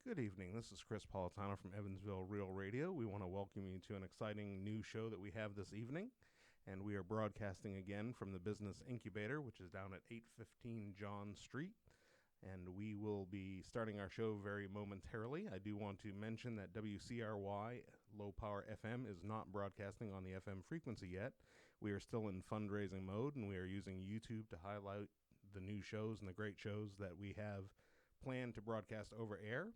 Good evening. This is Chris Politano from Evansville Real Radio. We want to welcome you to an exciting new show that we have this evening. And we are broadcasting again from the Business Incubator, which is down at 815 John Street. And we will be starting our show very momentarily. I do want to mention that WCRY Low Power FM is not broadcasting on the FM frequency yet. We are still in fundraising mode, and we are using YouTube to highlight the new shows and the great shows that we have planned to broadcast over air.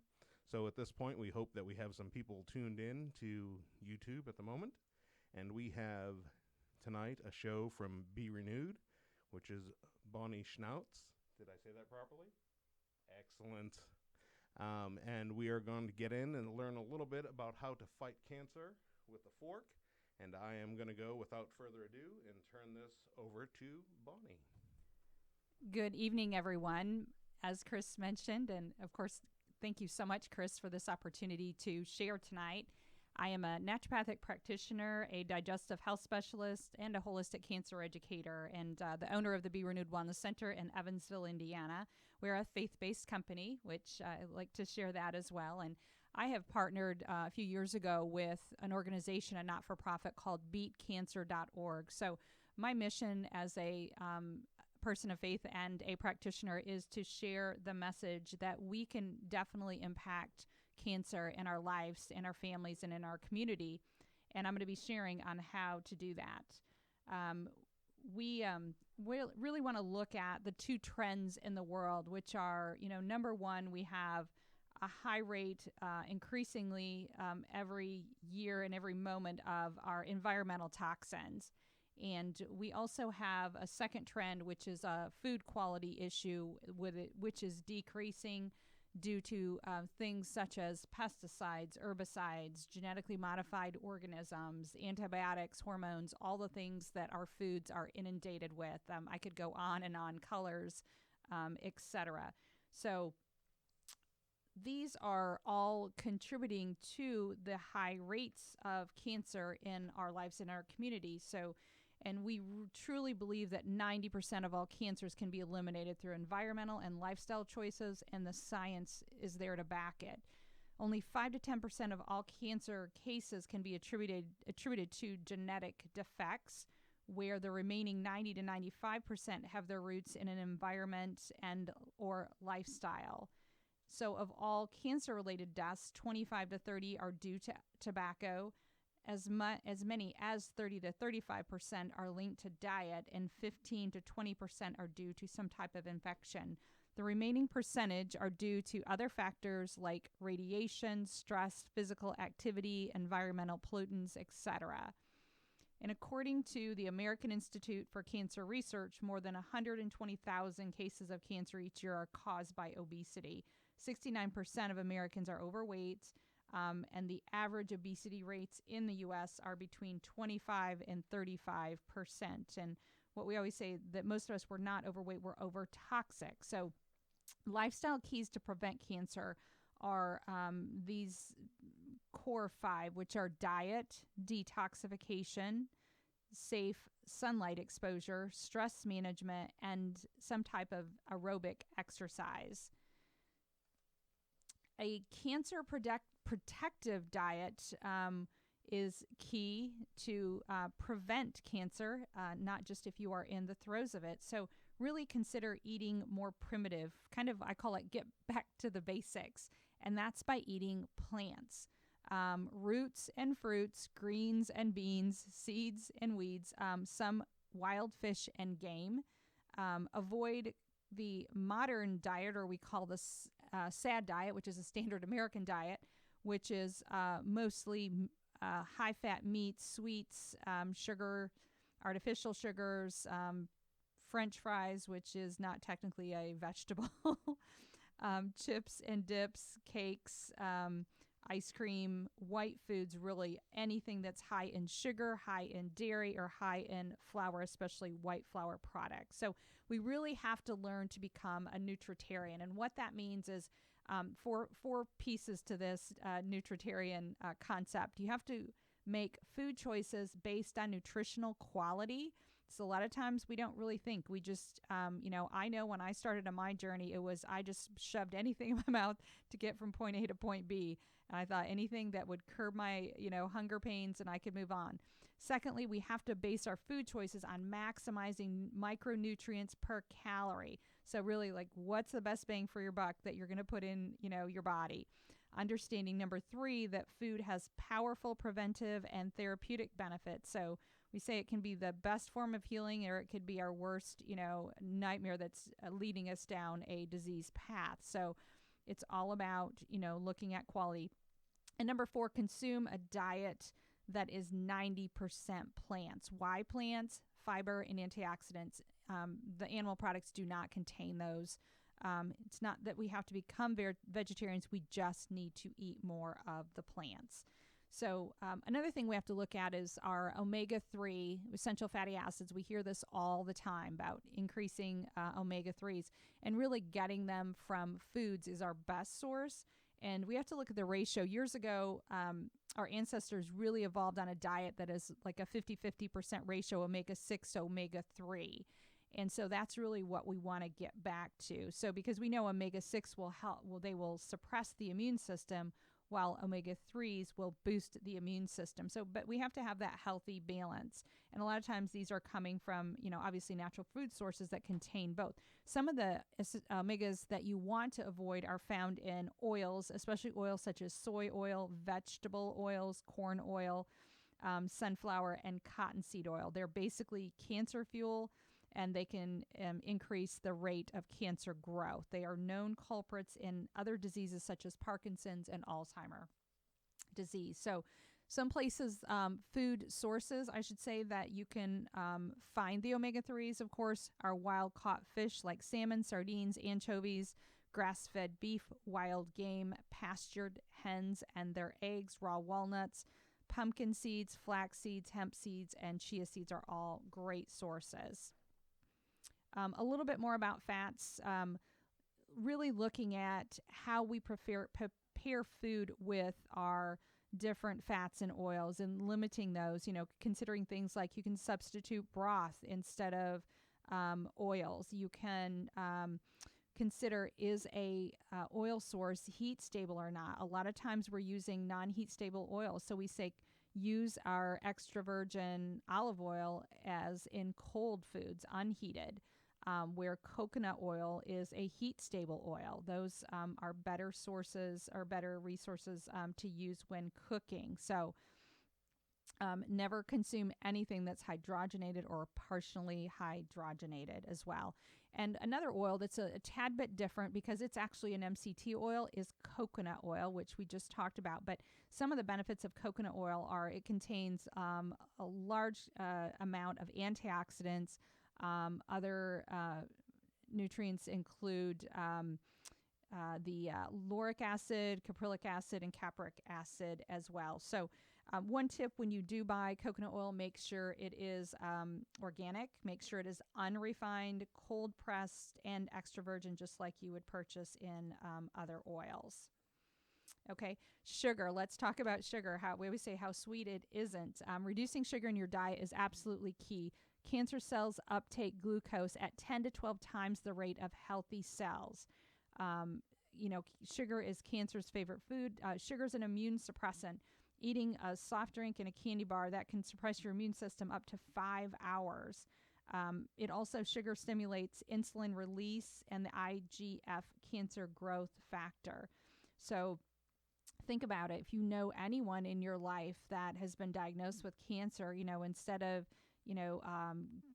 So at this point, we hope that we have some people tuned in to YouTube at the moment. And we have tonight a show from Be Renewed, which is Bonnie Schnautz. Did I say that properly? Excellent. And we are going to get in and learn a little bit about how to fight cancer with a fork. And I am going to go without further ado and turn this over to Bonnie. Good evening, everyone. As Chris mentioned, and of course, thank you so much, Chris, for this opportunity to share tonight. I am a naturopathic practitioner, a digestive health specialist, and a holistic cancer educator, and the owner of the Be Renewed Wellness Center in Evansville, Indiana. We're a faith-based company, which I'd like to share that as well. And I have partnered a few years ago with an organization, a not-for-profit called beatcancer.org. So my mission as a person of faith and a practitioner is to share the message that we can definitely impact cancer in our lives, in our families, and in our community. And I'm going to be sharing on how to do that. We really want to look at the two trends in the world, which are, number one, we have a high rate, increasingly every year and every moment of our environmental toxins. And we also have a second trend, which is a food quality issue, which is decreasing due to things such as pesticides, herbicides, genetically modified organisms, antibiotics, hormones, all the things that our foods are inundated with. I could go on and on, colors, etc. So these are all contributing to the high rates of cancer in our lives, in our community. And we truly believe that 90% of all cancers can be eliminated through environmental and lifestyle choices, and the science is there to back it. Only 5 to 10% of all cancer cases can be attributed to genetic defects, where the remaining 90 to 95% have their roots in an environment and or lifestyle. So of all cancer-related deaths, 25 to 30 are due to tobacco. As many as 30 to 35% are linked to diet, and 15 to 20% are due to some type of infection. The remaining percentage are due to other factors like radiation, stress, physical activity, environmental pollutants, etc. And according to the American Institute for Cancer Research, more than 120,000 cases of cancer each year are caused by obesity. 69% of Americans are overweight. And the average obesity rates in the U.S. are between 25 and 35%. And what we always say that most of us were not overweight, we're over toxic. So lifestyle keys to prevent cancer are these core 5, which are diet, detoxification, safe sunlight exposure, stress management, and some type of aerobic exercise. A cancer protective diet is key to prevent cancer, not just if you are in the throes of it. So really consider eating more primitive, I call it get back to the basics, and that's by eating plants, roots and fruits, greens and beans, seeds and weeds, some wild fish and game. Avoid the modern diet, or we call this SAD diet, which is a standard American diet, which is mostly high-fat meats, sweets, sugar, artificial sugars, French fries, which is not technically a vegetable, chips and dips, cakes, ice cream, white foods, really anything that's high in sugar, high in dairy, or high in flour, especially white flour products. So we really have to learn to become a nutritarian. And what that means is four pieces to this nutritarian concept. You have to make food choices based on nutritional quality So a lot of times we don't really think. We just, I know when I started on my journey, I just shoved anything in my mouth to get from point A to point B. And I thought anything that would curb my, hunger pains and I could move on. Secondly, we have to base our food choices on maximizing micronutrients per calorie. So really, like, what's the best bang for your buck that you're going to put in, your body? Understanding number 3, that food has powerful preventive and therapeutic benefits. So we say it can be the best form of healing, or it could be our worst, nightmare that's leading us down a disease path. So it's all about, looking at quality. And number 4, consume a diet that is 90% plants. Why plants? Fiber and antioxidants. The animal products do not contain those. It's not that we have to become vegetarians. We just need to eat more of the plants. So another thing we have to look at is our omega-3 essential fatty acids. We hear this all the time about increasing omega-3s, and really getting them from foods is our best source. And we have to look at the ratio. Years ago, our ancestors really evolved on a diet that is like a 50-50% ratio omega-6 to omega-3. And so that's really what we want to get back to. So because we know omega-6 will help, they will suppress the immune system, while omega-3s will boost the immune system. So, but we have to have that healthy balance. And a lot of times these are coming from, obviously natural food sources that contain both. Some of the omegas that you want to avoid are found in oils, especially oils such as soy oil, vegetable oils, corn oil, sunflower, and cottonseed oil. They're basically cancer fuel, and they can increase the rate of cancer growth. They are known culprits in other diseases such as Parkinson's and Alzheimer's disease. So some places, food sources, I should say, that you can find the omega-3s, of course, are wild-caught fish like salmon, sardines, anchovies, grass-fed beef, wild game, pastured hens and their eggs, raw walnuts, pumpkin seeds, flax seeds, hemp seeds, and chia seeds are all great sources. A little bit more about fats, really looking at how we prepare food with our different fats and oils, and limiting those, considering things like you can substitute broth instead of oils. You can consider, is a oil source heat stable or not? A lot of times we're using non-heat stable oils. So we say use our extra virgin olive oil as in cold foods, unheated. Where coconut oil is a heat-stable oil. Those are better sources or better resources to use when cooking. So never consume anything that's hydrogenated or partially hydrogenated as well. And another oil that's a tad bit different, because it's actually an MCT oil, is coconut oil, which we just talked about. But some of the benefits of coconut oil are it contains a large amount of antioxidants. Other nutrients include the lauric acid, caprylic acid, and capric acid as well. So one tip when you do buy coconut oil, make sure it is organic. Make sure it is unrefined, cold pressed, and extra virgin, just like you would purchase in other oils. Okay, sugar. Let's talk about sugar. We always say how sweet it isn't. Reducing sugar in your diet is absolutely key. Cancer cells uptake glucose at 10 to 12 times the rate of healthy cells. Sugar is cancer's favorite food. Sugar is an immune suppressant. Eating a soft drink and a candy bar, that can suppress your immune system up to 5 hours. Sugar stimulates insulin release and the IGF, cancer growth factor. So think about it. If you know anyone in your life that has been diagnosed with cancer, instead of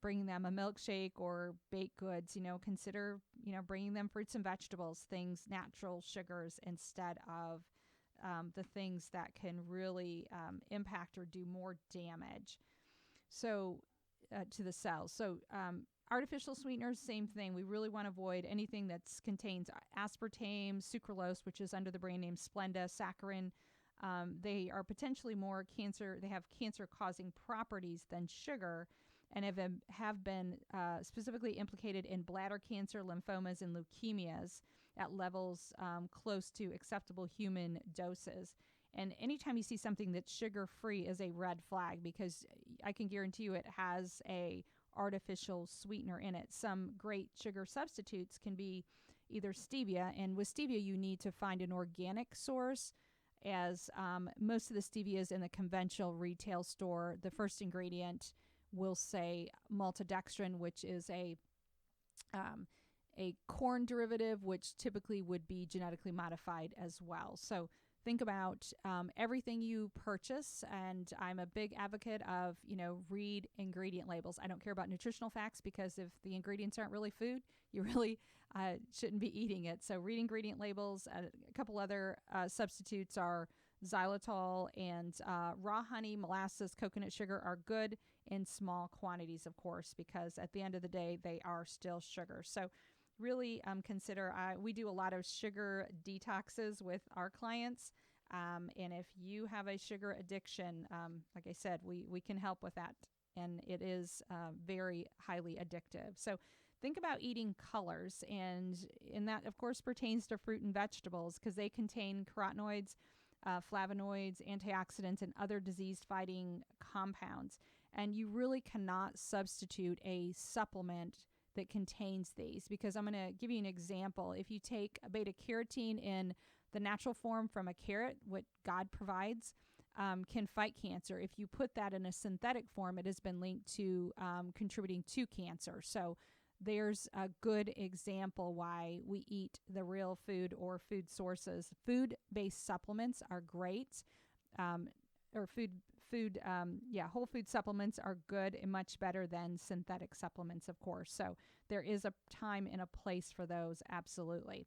bringing them a milkshake or baked goods, consider, bringing them fruits and vegetables, things, natural sugars, instead of the things that can really impact or do more damage to the cells. So artificial sweeteners, same thing. We really want to avoid anything that contains aspartame, sucralose, which is under the brand name Splenda, saccharin. They are potentially more they have cancer-causing properties than sugar, and have been specifically implicated in bladder cancer, lymphomas, and leukemias at levels close to acceptable human doses. And anytime you see something that's sugar-free is a red flag, because I can guarantee you it has a artificial sweetener in it. Some great sugar substitutes can be either stevia, and with stevia you need to find an organic source, as most of the stevias in the conventional retail store, the first ingredient will say maltodextrin, which is a corn derivative, which typically would be genetically modified as well. So think about everything you purchase, and I'm a big advocate of, read ingredient labels. I don't care about nutritional facts, because if the ingredients aren't really food, you really shouldn't be eating it. So read ingredient labels. A couple other substitutes are xylitol, and raw honey, molasses, coconut sugar are good in small quantities, of course, because at the end of the day, they are still sugar. So really consider, we do a lot of sugar detoxes with our clients. And if you have a sugar addiction, like I said, we can help with that. And it is very highly addictive. So think about eating colors. And that, of course, pertains to fruit and vegetables, because they contain carotenoids, flavonoids, antioxidants, and other disease-fighting compounds. And you really cannot substitute a supplement that contains these, because I'm going to give you an example. If you take a beta carotene in the natural form from a carrot, what God provides, can fight cancer. If you put that in a synthetic form, it has been linked to contributing to cancer. So there's a good example why we eat the real food or food sources. Food-based supplements are great, whole food supplements are good and much better than synthetic supplements, of course. So there is a time and a place for those, absolutely.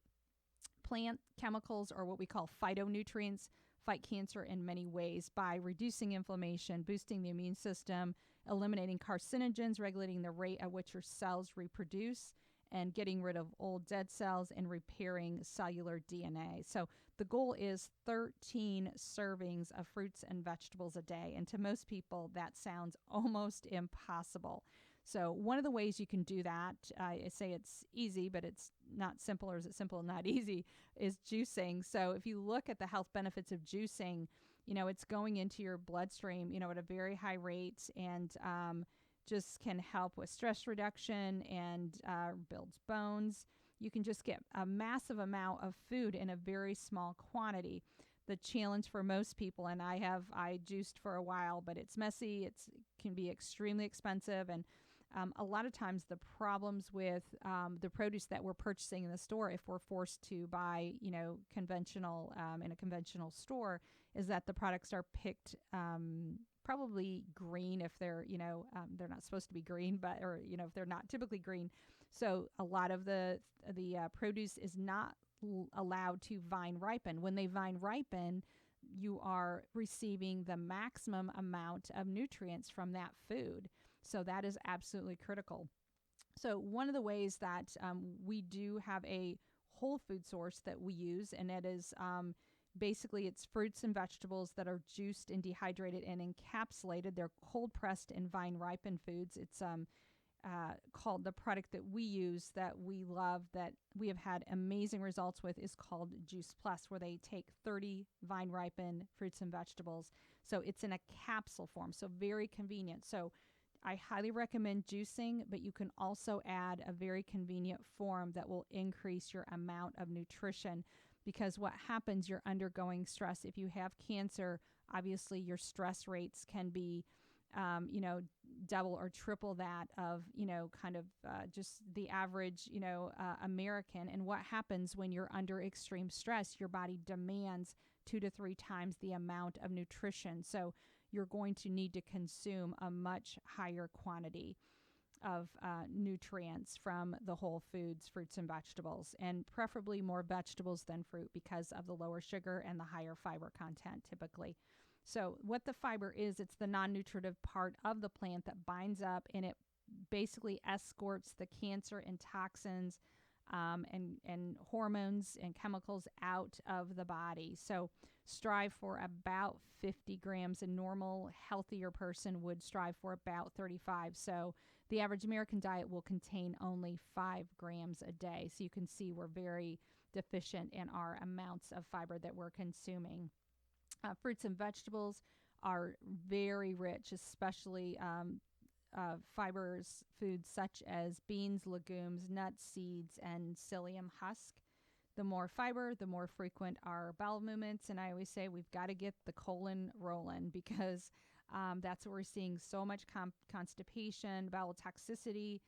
Plant chemicals, or what we call phytonutrients, fight cancer in many ways by reducing inflammation, boosting the immune system, eliminating carcinogens, regulating the rate at which your cells reproduce, and getting rid of old dead cells and repairing cellular DNA. So the goal is 13 servings of fruits and vegetables a day. And to most people, that sounds almost impossible. So one of the ways you can do that, I say it's easy, but it's not simple, or is it simple and not easy, is juicing. So if you look at the health benefits of juicing, it's going into your bloodstream, at a very high rate, and just can help with stress reduction and builds bones. You can just get a massive amount of food in a very small quantity. The challenge for most people, and I juiced for a while, but it's messy. It can be extremely expensive, and a lot of times the problems with the produce that we're purchasing in the store, if we're forced to buy, conventional in a conventional store, is that the products are picked probably green if they're, they're not supposed to be green, or if they're not typically green. So a lot of the produce is not allowed to vine ripen. When they vine ripen, you are receiving the maximum amount of nutrients from that food. So that is absolutely critical. So one of the ways that we do have a whole food source that we use, and it is basically it's fruits and vegetables that are juiced and dehydrated and encapsulated. They're cold pressed and vine ripened foods. It's called, the product that we use that we love, that we have had amazing results with, is called Juice Plus, where they take 30 vine ripened fruits and vegetables. So it's in a capsule form, so very convenient. So I highly recommend juicing, but you can also add a very convenient form that will increase your amount of nutrition, because what happens, you're undergoing stress. If you have cancer, obviously your stress rates can be double or triple that of, just the average, American. And what happens when you're under extreme stress, your body demands 2 to 3 times the amount of nutrition. So you're going to need to consume a much higher quantity of nutrients from the whole foods, fruits and vegetables, and preferably more vegetables than fruit, because of the lower sugar and the higher fiber content typically. So what the fiber is, it's the non-nutritive part of the plant that binds up, and it basically escorts the cancer and toxins and hormones and chemicals out of the body. So strive for about 50 grams. A normal, healthier person would strive for about 35. So the average American diet will contain only 5 grams a day. So you can see we're very deficient in our amounts of fiber that we're consuming. Fruits and vegetables are very rich, especially fibers foods such as beans, legumes, nuts, seeds, and psyllium husk. The more fiber, the more frequent our bowel movements. And I always say we've got to get the colon rolling because that's where we're seeing so much constipation, bowel toxicity.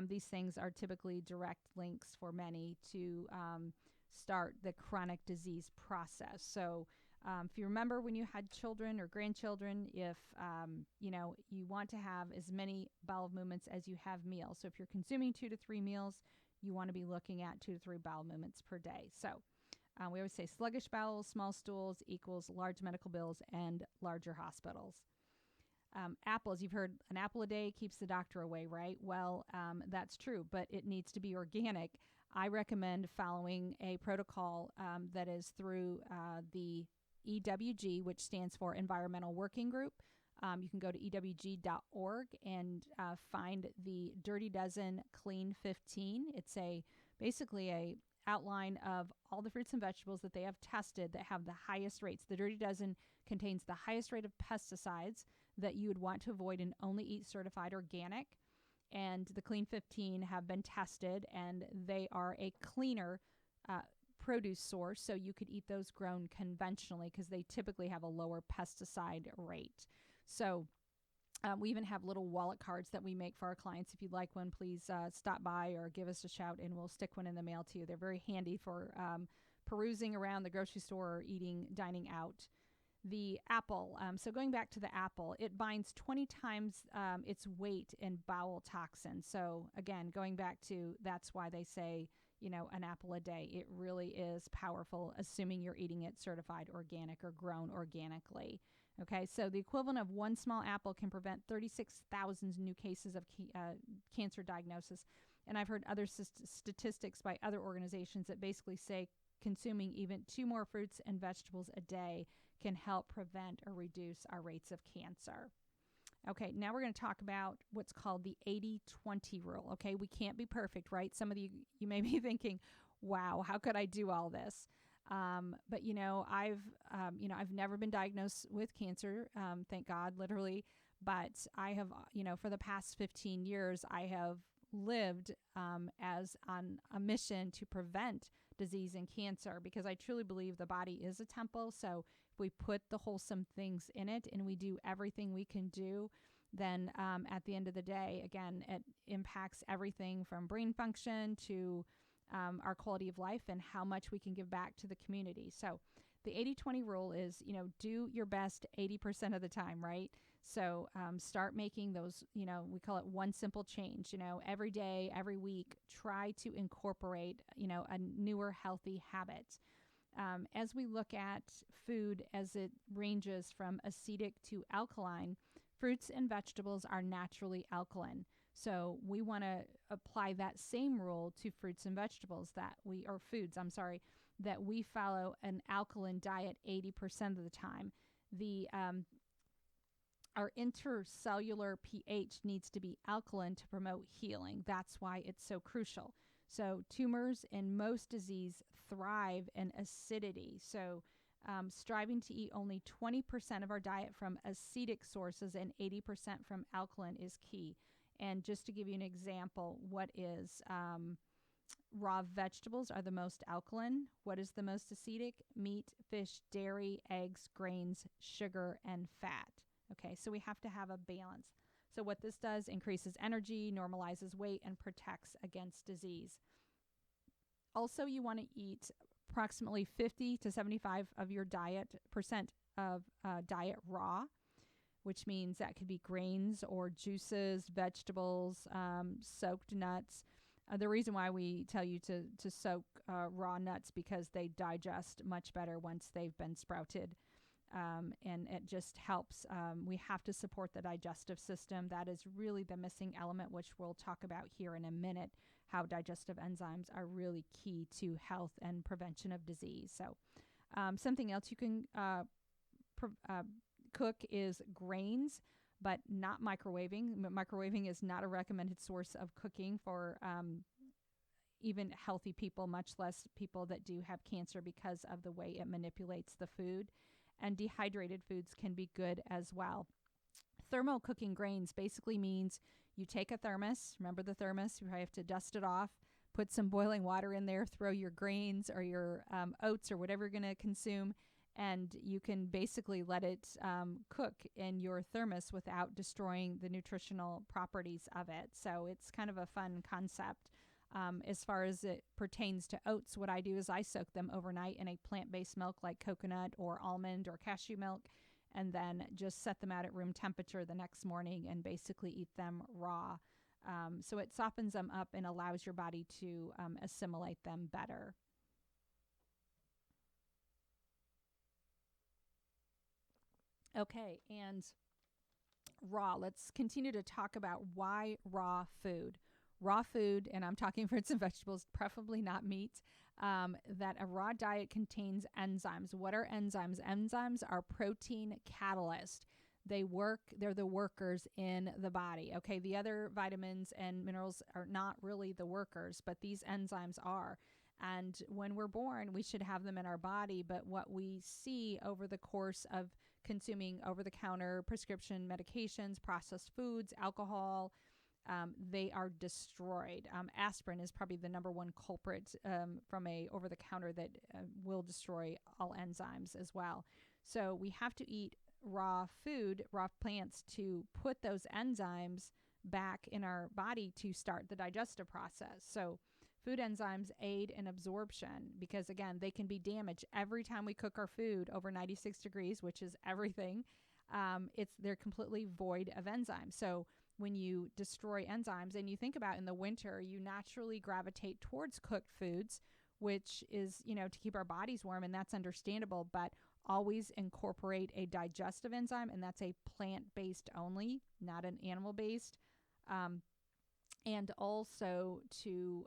These things are typically direct links for many to start the chronic disease process. So if you remember when you had children or grandchildren, if you want to have as many bowel movements as you have meals. So if you're consuming 2 to 3 meals, you want to be looking at 2 to 3 bowel movements per day. So we always say sluggish bowels, small stools equals large medical bills and larger hospitals. Apples, you've heard an apple a day keeps the doctor away, right? Well, that's true, but it needs to be organic. I recommend following a protocol that is through the EWG, which stands for Environmental Working Group. You can go to ewg.org and find the Dirty Dozen Clean 15. It's basically a outline of all the fruits and vegetables that they have tested that have the highest rates. The Dirty Dozen contains the highest rate of pesticides that you would want to avoid and only eat certified organic. And the Clean 15 have been tested, and they are a cleaner produce source, so you could eat those grown conventionally because they typically have a lower pesticide rate. So we even have little wallet cards that we make for our clients. If you'd like one, please stop by or give us a shout, and we'll stick one in the mail to you. They're very handy for perusing around the grocery store or dining out. The apple, so going back to the apple, it binds 20 times its weight in bowel toxin. So again, going back to that's why they say, an apple a day. It really is powerful, assuming you're eating it certified organic or grown organically. Okay, so the equivalent of one small apple can prevent 36,000 new cases of cancer diagnosis. And I've heard other statistics by other organizations that basically say consuming even 2 more fruits and vegetables a day can help prevent or reduce our rates of cancer. Okay, now we're going to talk about what's called the 80-20 rule. Okay, we can't be perfect, right? Some of you may be thinking, wow, how could I do all this? But I've never been diagnosed with cancer, thank God, literally. But I have, for the past 15 years, I have lived as on a mission to prevent disease and cancer, because I truly believe the body is a temple. So if we put the wholesome things in it and we do everything we can do, then at the end of the day, again, it impacts everything from brain function to our quality of life and how much we can give back to the community. So the 80-20 rule is, do your best 80% of the time, right? So start making those, we call it one simple change, every day, every week, try to incorporate, a newer healthy habit. As we look at food as it ranges from acidic to alkaline, fruits and vegetables are naturally alkaline. So we want to apply that same rule to fruits and vegetables that we follow an alkaline diet 80% of the time. Our intercellular pH needs to be alkaline to promote healing. That's why it's so crucial. So tumors in most disease thrive in acidity. So striving to eat only 20% of our diet from acidic sources and 80% from alkaline is key. And just to give you an example, what is raw vegetables are the most alkaline. What is the most acidic? Meat, fish, dairy, eggs, grains, sugar, and fat. Okay, so we have to have a balance. So what this does, increases energy, normalizes weight, and protects against disease. Also, you want to eat approximately 50 to 75 of your percent of diet raw, which means that could be grains or juices, vegetables, soaked nuts. The reason why we tell you to soak raw nuts because they digest much better once they've been sprouted. And it just helps. We have to support the digestive system. That is really the missing element, which we'll talk about here in a minute, how digestive enzymes are really key to health and prevention of disease. So something else you can cook is grains, but not microwaving. Microwaving is not a recommended source of cooking for even healthy people, much less people that do have cancer, because of the way it manipulates the food. And dehydrated foods can be good as well. Thermo cooking grains basically means you take a thermos. Remember the thermos? You probably have to dust it off, put some boiling water in there, throw your grains or your oats or whatever you're going to consume, and you can basically let it cook in your thermos without destroying the nutritional properties of it. So it's kind of a fun concept. As far as it pertains to oats, what I do is I soak them overnight in a plant-based milk like coconut or almond or cashew milk, and then just set them out at room temperature the next morning and basically eat them raw. So it softens them up and allows your body to assimilate them better. Okay, and raw. Let's continue to talk about why raw food. Raw food, and I'm talking fruits and vegetables, preferably not meat, that a raw diet contains enzymes. What are enzymes? Enzymes are protein catalysts. They're the workers in the body. Okay, the other vitamins and minerals are not really the workers, but these enzymes are. And when we're born, we should have them in our body, but what we see over the course of consuming over-the-counter prescription medications, processed foods, alcohol, they are destroyed. Aspirin is probably the number one culprit from a over-the-counter that will destroy all enzymes as well. So we have to eat raw food, raw plants, to put those enzymes back in our body to start the digestive process. So food enzymes aid in absorption because, again, they can be damaged every time we cook our food over 96 degrees, which is everything. They're completely void of enzymes. So when you destroy enzymes, and you think about in the winter, you naturally gravitate towards cooked foods, which is, to keep our bodies warm, and that's understandable, but always incorporate a digestive enzyme, and that's a plant-based only, not an animal-based. And also to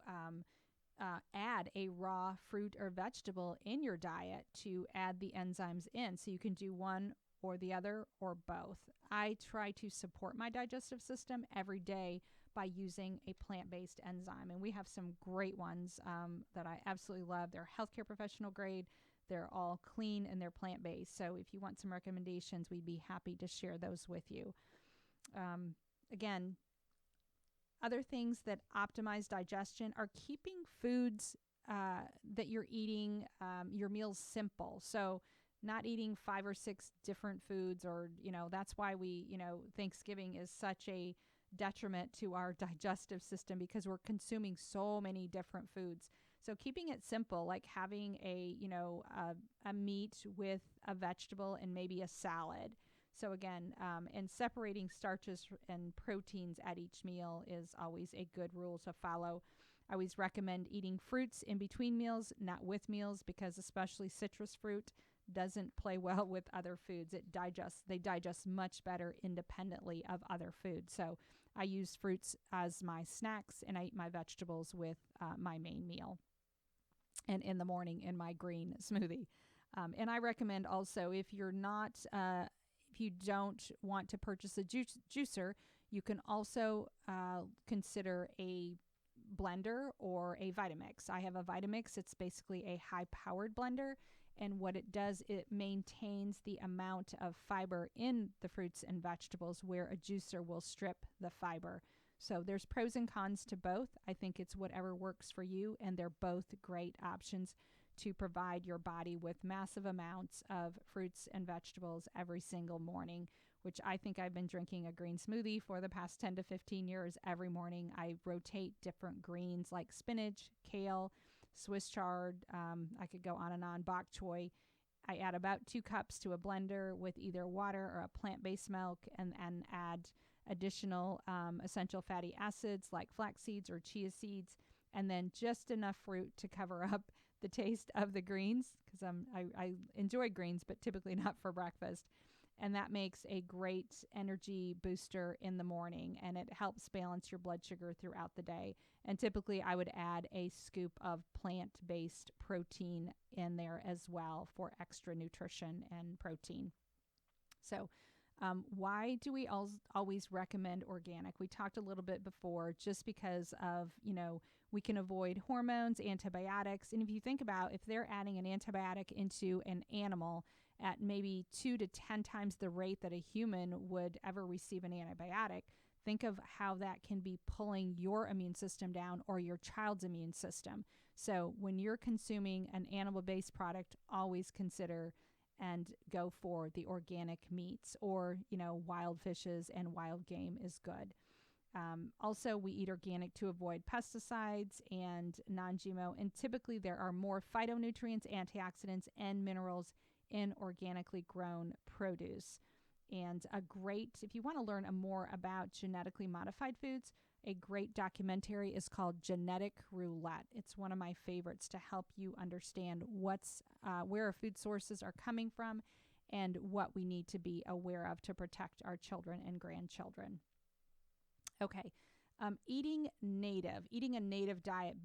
add a raw fruit or vegetable in your diet to add the enzymes in. So you can do one or the other or both. I try to support my digestive system every day by using a plant-based enzyme. And we have some great ones that I absolutely love. They're healthcare professional grade. They're all clean and they're plant-based. So if you want some recommendations, we'd be happy to share those with you. Again, other things that optimize digestion are keeping foods that you're eating, your meals simple. So not eating 5 or 6 different foods, or, that's why Thanksgiving is such a detriment to our digestive system because we're consuming so many different foods. So keeping it simple, like having a meat with a vegetable and maybe a salad. So again, and separating starches and proteins at each meal is always a good rule to follow. I always recommend eating fruits in between meals, not with meals, because especially citrus fruit doesn't play well with other foods. They digest much better independently of other foods. So I use fruits as my snacks, and I eat my vegetables with my main meal, and in the morning in my green smoothie. And I recommend also, if you don't want to purchase a juicer, you can also consider a blender or a Vitamix. I have a Vitamix. It's basically a high-powered blender, and what it does, it maintains the amount of fiber in the fruits and vegetables where a juicer will strip the fiber. So there's pros and cons to both. I think it's whatever works for you, and they're both great options to provide your body with massive amounts of fruits and vegetables every single morning, which I think I've been drinking a green smoothie for the past 10 to 15 years every morning. I rotate different greens like spinach, kale, Swiss chard. I could go on and on, bok choy. I add about 2 cups to a blender with either water or a plant-based milk, and add additional essential fatty acids like flax seeds or chia seeds, and then just enough fruit to cover up the taste of the greens, because I enjoy greens, but typically not for breakfast. And that makes a great energy booster in the morning, and it helps balance your blood sugar throughout the day. And typically I would add a scoop of plant-based protein in there as well for extra nutrition and protein. So why do we always recommend organic? We talked a little bit before, just because of, We can avoid hormones, antibiotics. And if you think about if they're adding an antibiotic into an animal at maybe 2 to 10 times the rate that a human would ever receive an antibiotic, think of how that can be pulling your immune system down or your child's immune system. So when you're consuming an animal-based product, always consider and go for the organic meats, or, wild fishes and wild game is good. Also, we eat organic to avoid pesticides and non-GMO, and typically there are more phytonutrients, antioxidants, and minerals in organically grown produce. And if you want to learn more about genetically modified foods, a great documentary is called Genetic Roulette. It's one of my favorites to help you understand where our food sources are coming from and what we need to be aware of to protect our children and grandchildren. Okay, eating a native diet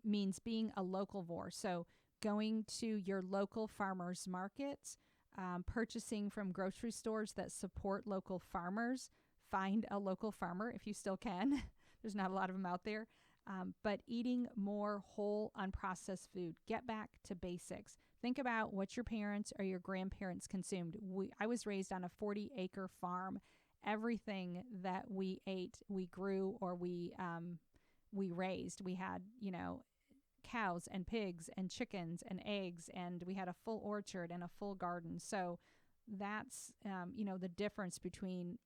means being a localvore. So going to your local farmers markets, purchasing from grocery stores that support local farmers. Find a local farmer if you still can. There's not a lot of them out there. But eating more whole, unprocessed food. Get back to basics. Think about what your parents or your grandparents consumed. I was raised on a 40-acre farm. Everything that we ate, we grew, or we raised. We had, cows and pigs and chickens and eggs, and we had a full orchard and a full garden. So that's, the difference between,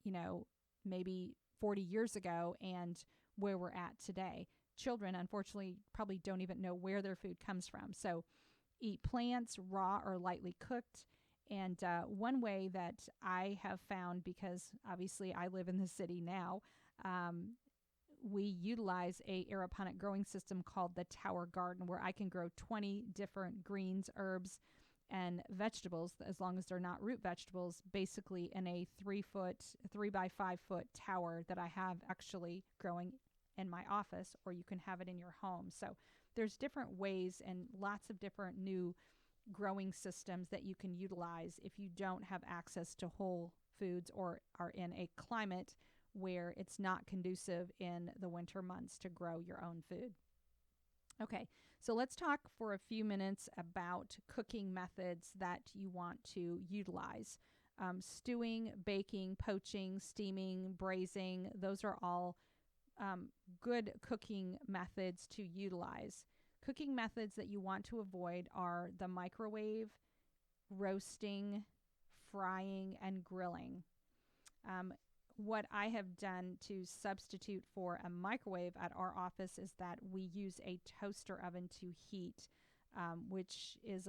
maybe 40 years ago and where we're at today. Children, unfortunately, probably don't even know where their food comes from. So eat plants, raw or lightly cooked. And one way that I have found, because obviously I live in the city now, we utilize a aeroponic growing system called the Tower Garden, where I can grow 20 different greens, herbs, and vegetables, as long as they're not root vegetables, basically in a 3 by 5 foot tower that I have actually growing in my office, or you can have it in your home. So there's different ways and lots of different new growing systems that you can utilize if you don't have access to whole foods or are in a climate where it's not conducive in the winter months to grow your own food. Okay, so let's talk for a few minutes about cooking methods that you want to utilize. Stewing, baking, poaching, steaming, braising, those are all good cooking methods to utilize. Cooking methods that you want to avoid are the microwave, roasting, frying, and grilling. What I have done to substitute for a microwave at our office is that we use a toaster oven to heat, which is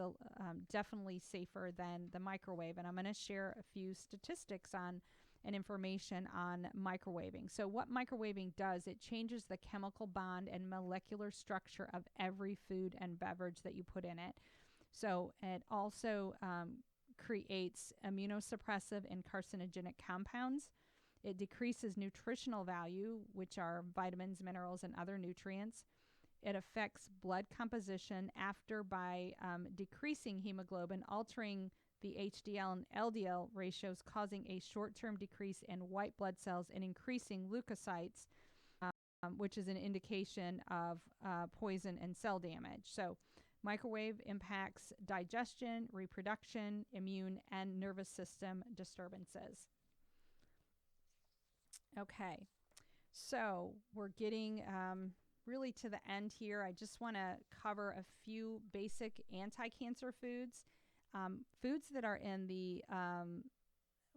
definitely safer than the microwave. And I'm going to share a few statistics on and information on microwaving. So what microwaving does, it changes the chemical bond and molecular structure of every food and beverage that you put in it. So it also creates immunosuppressive and carcinogenic compounds. It decreases nutritional value, which are vitamins, minerals, and other nutrients. It affects blood composition by decreasing hemoglobin, altering the HDL and LDL ratios, causing a short-term decrease in white blood cells and increasing leukocytes, which is an indication of poison and cell damage. So microwave impacts digestion, reproduction, immune, and nervous system disturbances. Okay, so we're getting really to the end here. I just want to cover a few basic anti-cancer foods. Foods that are in the,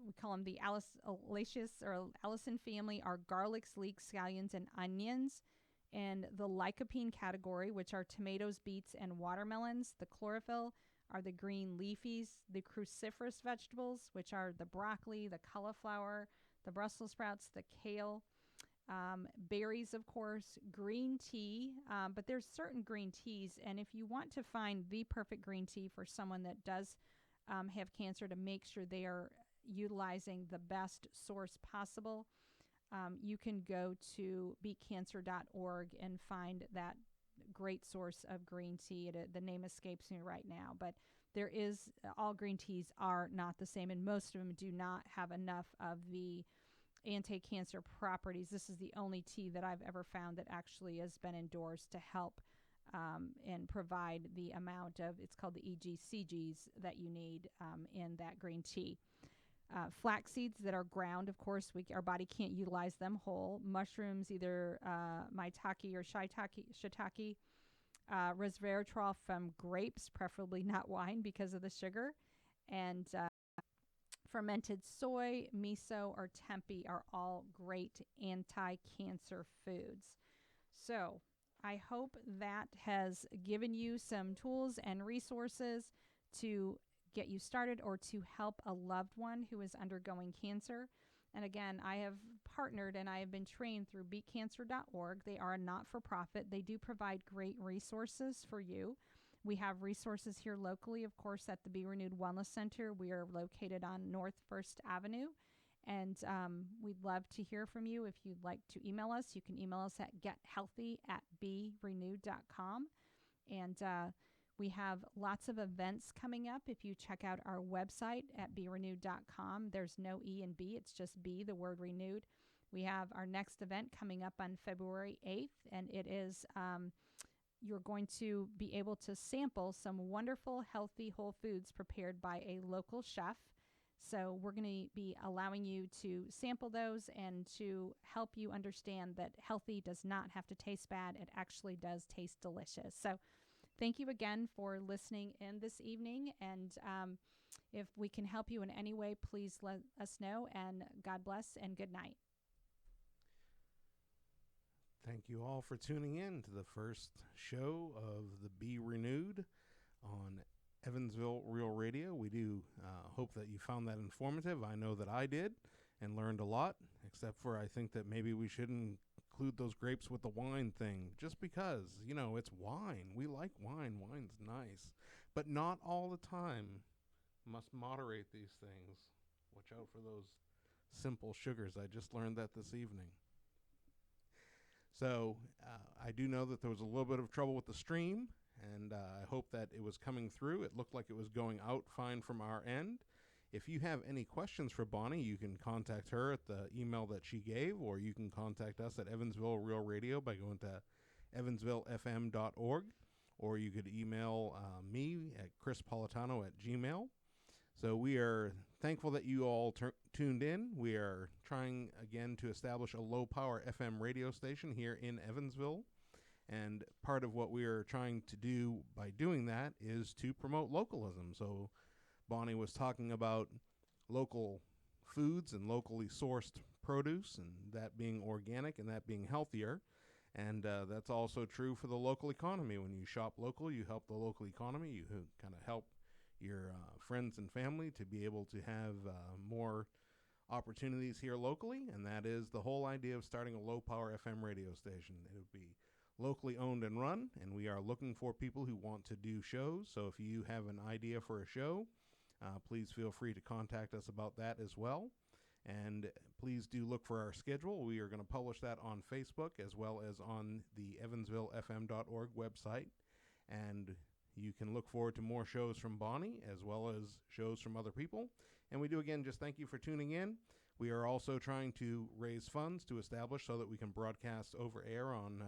we call them the Allicin family, are garlics, leeks, scallions, and onions. And the lycopene category, which are tomatoes, beets, and watermelons. The chlorophyll are the green leafies. The cruciferous vegetables, which are the broccoli, the cauliflower, the Brussels sprouts, the kale. Berries, of course, green tea, but there's certain green teas, and if you want to find the perfect green tea for someone that does have cancer, to make sure they are utilizing the best source possible, you can go to beatcancer.org and find that great source of green tea. The name escapes me right now, but all green teas are not the same, and most of them do not have enough of the anti-cancer properties. This is the only tea that I've ever found that actually has been endorsed to help and provide the amount of, it's called the EGCGs that you need in that green tea. Flax seeds that are ground, of course, our body can't utilize them whole. Mushrooms, either maitake or shiitake. Resveratrol from grapes, preferably not wine because of the sugar. And fermented soy, miso, or tempeh are all great anti-cancer foods. So I hope that has given you some tools and resources to get you started or to help a loved one who is undergoing cancer. And again, I have partnered and I have been trained through beatcancer.org. They are a not-for-profit. They do provide great resources for you. We have resources here locally, of course, at the Be Renewed Wellness Center. We are located on North 1st Avenue. And we'd love to hear from you. If you'd like to email us, you can email us at gethealthy@berenewed.com. And we have lots of events coming up. If you check out our website at berenewed.com, there's no E in B, it's just B, the word renewed. We have our next event coming up on February 8th, and it is you're going to be able to sample some wonderful, healthy whole foods prepared by a local chef. So we're going to be allowing you to sample those and to help you understand that healthy does not have to taste bad. It actually does taste delicious. So thank you again for listening in this evening. And if we can help you in any way, please let us know. And God bless and good night. Thank you all for tuning in to the first show of the Be Renewed on Evansville Real Radio. We do hope that you found that informative. I know that I did and learned a lot, except for I think that maybe we shouldn't include those grapes with the wine thing just because, you know, it's wine. We like wine. Wine's nice, but not all the time. Must moderate these things. Watch out for those simple sugars. I just learned that this evening. So I do know that there was a little bit of trouble with the stream, and I hope that it was coming through. It looked like it was going out fine from our end. If you have any questions for Bonnie, you can contact her at the email that she gave, or you can contact us at Evansville Real Radio by going to evansvillefm.org, or you could email me at chrispolitano@gmail.com. So we are thankful that you all tuned in. We are trying again to establish a low-power FM radio station here in Evansville. And part of what we are trying to do by doing that is to promote localism. So Bonnie was talking about local foods and locally sourced produce, and that being organic and that being healthier. And that's also true for the local economy. When you shop local, you help the local economy. You kind of help your friends and family to be able to have more opportunities here locally. And that is the whole idea of starting a low-power FM radio station. It would be locally owned and run, and we are looking for people who want to do shows. So if you have an idea for a show, please feel free to contact us about that as well. And please do look for our schedule. We are going to publish that on Facebook as well as on the evansvillefm.org website. And you can look forward to more shows from Bonnie as well as shows from other people. And we do, again, just thank you for tuning in. We are also trying to raise funds to establish so that we can broadcast over air on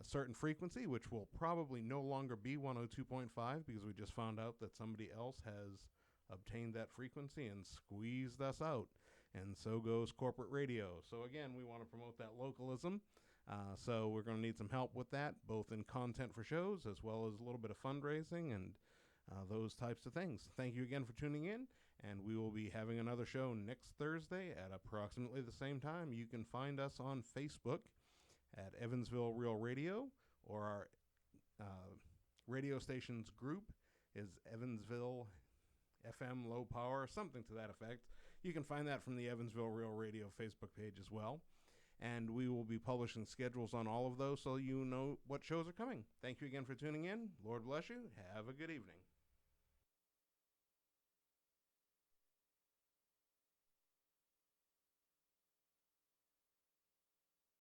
a certain frequency, which will probably no longer be 102.5 because we just found out that somebody else has obtained that frequency and squeezed us out. And so goes corporate radio. So again, we want to promote that localism. So we're going to need some help with that, both in content for shows as well as a little bit of fundraising and those types of things. Thank you again for tuning in, and we will be having another show next Thursday at approximately the same time. You can find us on Facebook at Evansville Real Radio, or our radio station's group is Evansville FM Low Power, something to that effect. You can find that from the Evansville Real Radio Facebook page as well. And we will be publishing schedules on all of those so you know what shows are coming. Thank you again for tuning in. Lord bless you. Have a good evening.